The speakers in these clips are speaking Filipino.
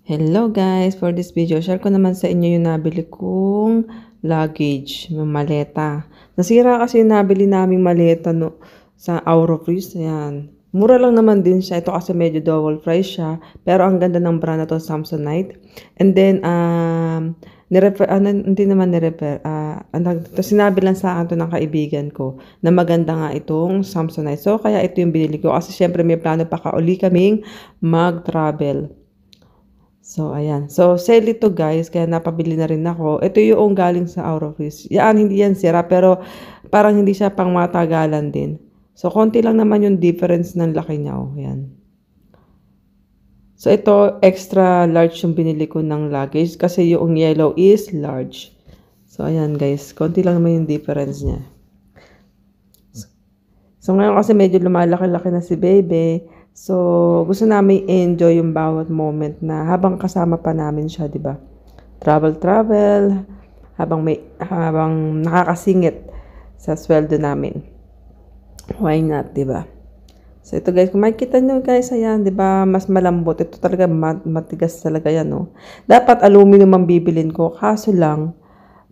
Hello guys! For this video, share ko naman sa inyo yung nabili kong luggage, yung maleta. Nasira kasi yung nabili naming maleta sa Eurofreeze. Ayan. Mura lang naman din siya. Ito kasi medyo double price siya. Pero ang ganda ng brand na to, Samsonite. And then, hindi naman nirepair. Sinabi lang sa akin to ng kaibigan ko na maganda nga itong Samsonite. So, kaya ito yung binili ko. Kasi syempre may plano pa kauli kaming mag-travel. So, ayan. So, sale ito guys. Kaya napabili na rin ako. Ito yung galing sa Eurofreeze. Yan, hindi yan sira. Pero parang hindi siya pang matagalan din. So, konti lang naman yung difference ng laki niya. Oh, yan. So, ito, extra large yung binili ko ng luggage. Kasi yung yellow is large. So, ayan guys. Konti lang naman yung difference niya. So, ngayon kasi medyo lumalaki-laki na si baby. So, gusto namin enjoy yung bawat moment na habang kasama pa namin siya, 'di ba? Travel habang nakakasingit sa sweldo namin. Why not, 'di ba? So, ito guys, kung makikita nyo guys, ayan, 'di ba? Mas malambot. Ito talaga matigas talaga 'yan, no. Dapat aluminum ang bibilin ko, kaso lang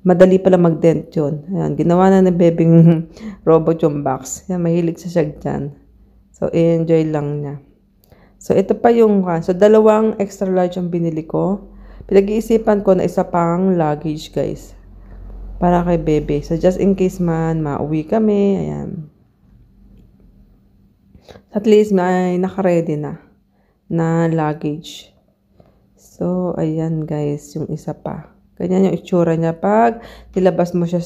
madali pala mag-dent 'yon. Ayan, ginawa na ng bebing robot yung box. Yan, mahilig siya dyan. So, enjoy lang niya. So, ito pa yung, so, dalawang extra large ang binili ko. Pinag-iisipan ko na isa pang luggage, guys. Para kay bebe. So, just in case man, mauwi kami. Ayan. At least, may naka-ready na luggage. So, ayan, guys, yung isa pa. Ganyan yung itsura niya pag nilabas mo siya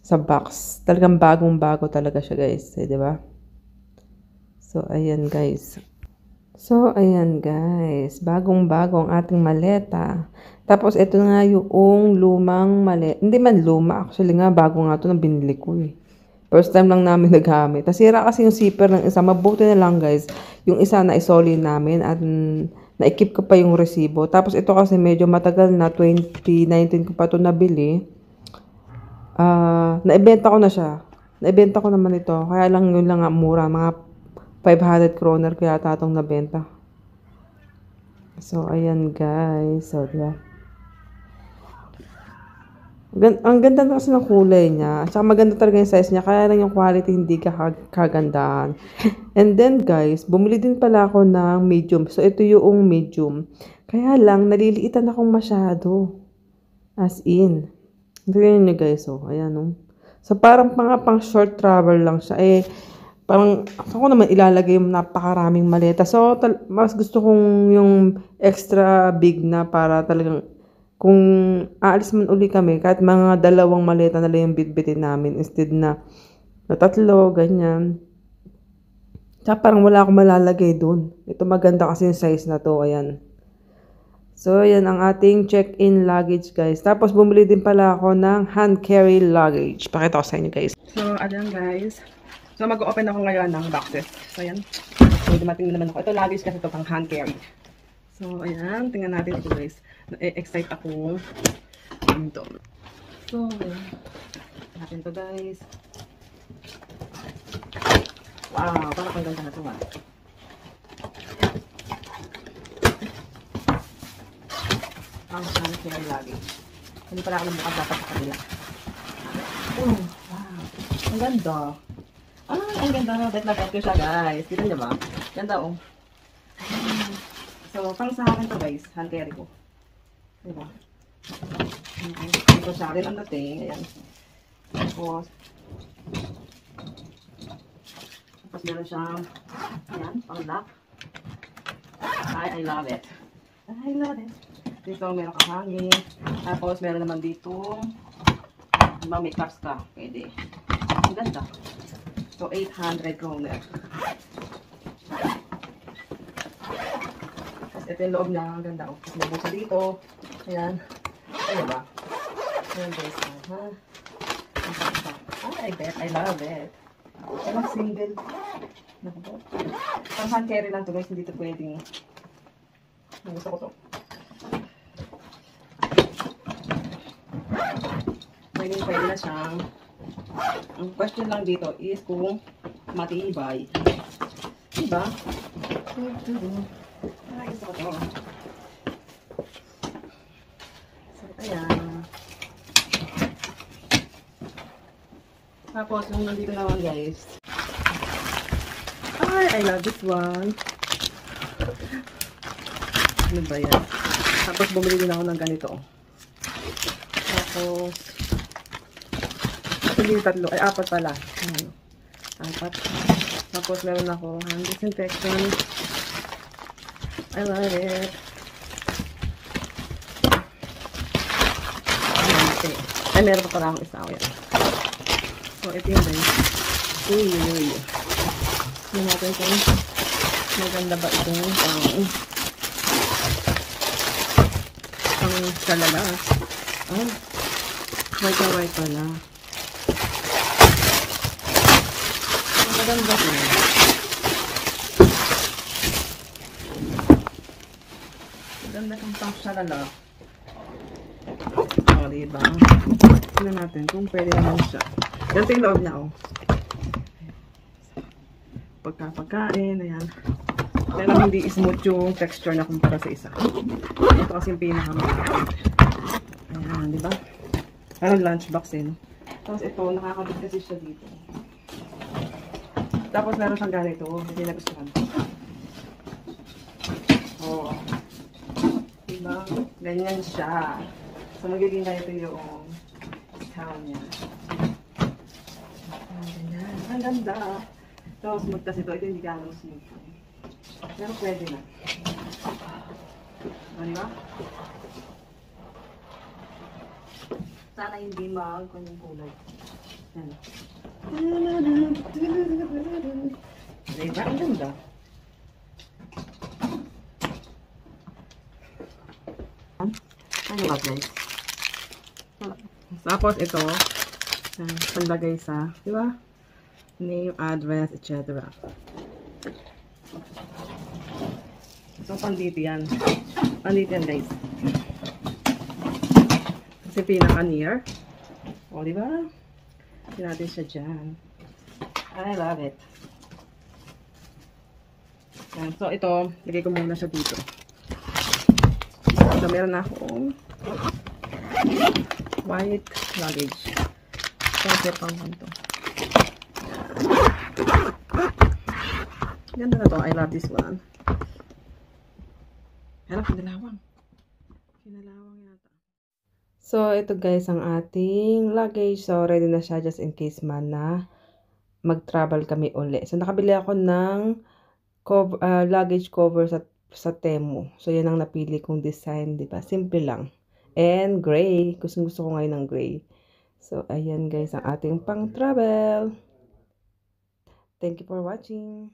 sa box. Talagang bagong-bago talaga siya, guys. Eh, di ba? So, ayan guys. Bagong-bago ang ating maleta. Tapos, ito nga yung lumang maleta. Hindi man luma. Actually nga, bago nga ito na binili ko eh. First time lang namin nagamit. Nasira kasi yung zipper ng isa. Mabuti na lang guys. Yung isa na isoli namin at na-equip ko pa yung resibo. Tapos, ito kasi medyo matagal na. 2019 ko pa ito nabili. Naibenta ko na siya. Naibenta ko naman ito. Kaya lang yun lang nga mura. Mga 500 kroner kaya tatong nabenta. So, ayan guys. So, diba? Ang ganda na kasi ng kulay niya. At saka maganda talaga yung size niya. Kaya lang yung quality hindi kagandahan. And then guys, bumili din pala ako ng medium. So, ito yung medium. Kaya lang, naliliitan akong masyado. As in. Tignan nyo guys. Oh, ayan oh. So, parang pang short travel lang siya. Parang ako naman ilalagay yung napakaraming maleta. So, mas gusto kong yung extra big na para talagang kung aalis man uli kami, kahit mga dalawang maleta na lang yung bitbitin namin instead na tatlo, ganyan. Tsaka parang wala akong malalagay dun. Ito maganda kasi yung size na to. Ayan. So, yan ang ating check-in luggage, guys. Tapos, bumili din pala ako ng hand-carry luggage. Pakita ko sa inyo, guys. So, ayan, guys. So, mag-open ako ngayon ng boxes. So, ayan. So, dumating na naman ako. Ito, luggage kasi ito pang hand carry. So, ayan. Tingnan natin ito, guys. Na-excite ako. Ito. So, ayan. Natin ito, guys. Wow, parang ang ganda na ito, ha. Ang hand carry luggage. Hindi pala ako nabukas dapat sa kanila. Oh, wow. Ang ganda. Ang ganda. Bet na bet ko siya, guys. Kita niyo ba? Ganda, oh. So, pang sa akin to, guys. Hand carry ko. Diba? Ito siya rin ang dating. Ayan. Tapos meron siyang, ayan, pang lock. I love it. I love it. Dito, meron kang hangin. Tapos, meron naman dito. May cups ka. Pwede. Ang ganda. So, 800 kroner. Tapos, ito yung loob niya. Ang ganda. O, may busa dito. Ayan. Ayan ba? Ayan, guys. I bet. I love it. Ayan, single. Naku po. Pang hand carry lang to, guys. Hindi ito pwedeng. Gusto ko to. Pwede na siyang. Ang question lang dito is kung matibay. Diba? Ay, gusto ko to. Tapos, yung nandito naman guys. Ay, I love this one. Ano ba yan? Tapos, bumili din ako ng ganito. Tapos, hindi tatlo. Ay, apat pala. Ano? Apat. Tapos, meron ako hand disinfection. I love it. Okay. Ay, meron pa pala akong isa. Yan. So, ito yun guys. Uy. Tignan natin kung maganda ba itong pang salala. Ah, white pala. Maganda ito. Maganda itong pang salala. O, diba? Tignan natin kung pwede naman siya. Ganito yung loob niya, oh. Pagkain, ayan. Pero hindi smooth yung texture na kumpara sa isa. Ito kasi yung pinakamahal. Ayan, di ba? Parang lunchbox eh, no? Tapos ito, nakakabit kasi siya dito. Tapos meron siyang ganito, hindi nagustuhan. Oh. Diba? Ganyan siya. So, magiging ganito yung sound niya. Ganyan. Ang ganda. So, smooth kasi ito. Ito hindi gano'ng smooth. Pero pwede na. Diba? Sana hindi mag-kunyang kulay. Yan. Diba? Ang ganda. Ano ba guys? Tapos ito, panlagay sa, di ba? Name, address, etc. So, pandito yan. Pandito yan guys. Kasi pinaka-near. O, di ba? Hindi natin siya dyan. I love it. Yan. So, ito, lagay ko muna siya dito. So, meron na akong white luggage. Kasi pang ganito. Ganda na to. I love this one. Harap, kinalawang. Kinalawang yata. So, ito guys ang ating luggage. So, ready na siya just in case man na mag-travel kami uli. So, nakabili ako ng luggage cover sa Temu. So, yan ang napili kong design, di ba? Simple lang. And gray. Gusto ko ngayon ng gray. So, ayan guys ang ating pang-travel. Thank you for watching.